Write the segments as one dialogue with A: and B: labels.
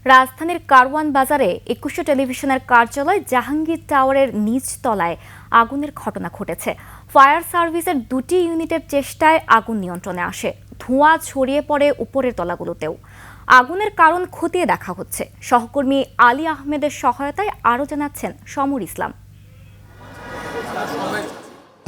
A: রাজধানীর কারওয়ান বাজারে ২১ টেলিভিশনের কার্যালয় জাহাঙ্গীর টাওয়ারের নিচ তলায় আগুনের ঘটনা ঘটেছে। ফায়ার সার্ভিসের ২টি ইউনিটের চেষ্টায় আগুন নিয়ন্ত্রণে আসে। ধোঁয়া ছড়িয়ে পড়ে উপরের তলাগুলোতেও। আগুনের কারণ খতিয়ে দেখা হচ্ছে। সহকর্মী আলী আহমেদের সহায়তায় আরও জানাচ্ছেন সমর ইসলাম।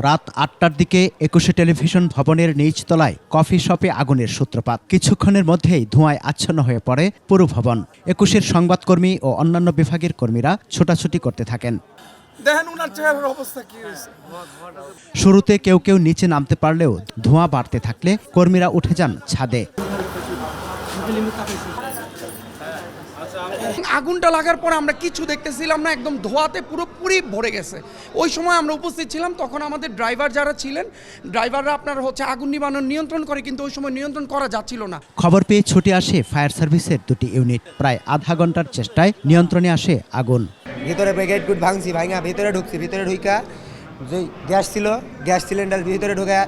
B: রাত ৮টার দিকে ২১ টেলিভিশন ভবনের নিচতলায় কফি শপে আগুনের সূত্রপাত। কিছুক্ষণের মধ্যেই ধোঁয়ায় আচ্ছন্ন হয়ে পড়ে পুরো ভবন। ২১-এর সংবাদকর্মী ও অন্যান্য বিভাগের কর্মীরা ছোটাছুটি করতে থাকেন। শুরুতে কেউ কেউ নিচে নামতে পারলেও ধোঁয়া বাড়তে থাকলে কর্মীরা উঠে যান ছাদে।
C: আগুনটা লাগার পর আমরা কিছু দেখতেছিলাম না, একদম ধোঁয়াতে পুরোপুরি ভরে গেছে। ওই সময় আমরা উপস্থিত ছিলাম, তখন আমাদের ড্রাইভার যারা ছিলেন, ড্রাইভাররা আপনার আগুন নিবানোর নিয়ন্ত্রণ করে, কিন্তু ওই সময় নিয়ন্ত্রণ করা যাচ্ছিল না।
B: খবর পেয়ে ছুটে আসে ফায়ার সার্ভিসের 2টি ইউনিট। প্রায় আধা ঘন্টার চেষ্টায় নিয়ন্ত্রণে আসে আগুন।
D: ভিতরে ব্রিগেড গুড ভাঙছি, ভাঙা ভিতরে ঢুকছি, ভিতরে ঢুকা যে গ্যাস ছিল, গ্যাস সিলিন্ডার ভিতরে ঢুকে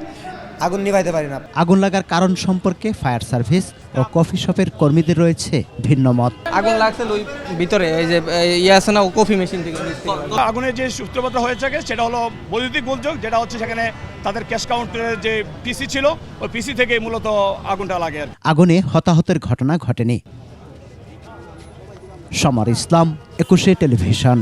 D: আগুন নিভাইতে পারি না।
B: আগুন লাগার কারণ সম্পর্কে ফায়ার সার্ভিস ও কফি শপের কর্মীদের রয়েছে ভিন্ন মত।
E: আগুন লাগছে ওই ভিতরে এই যে আছে না কফি মেশিন থেকে।
F: আগুনের যে সূত্রপাত হয়েছে সেটা হলো বৈদ্যুতিক গোলযোগ, যেটা হচ্ছে সেখানে তাদের ক্যাশ কাউন্টারের যে পিসি ছিল ওই পিসি থেকে মূলত আগুনটা লাগে।
B: আগুনে হতাহতের ঘটনা ঘটেনি। সমর ইসলাম, ২১ টেলিভিশন।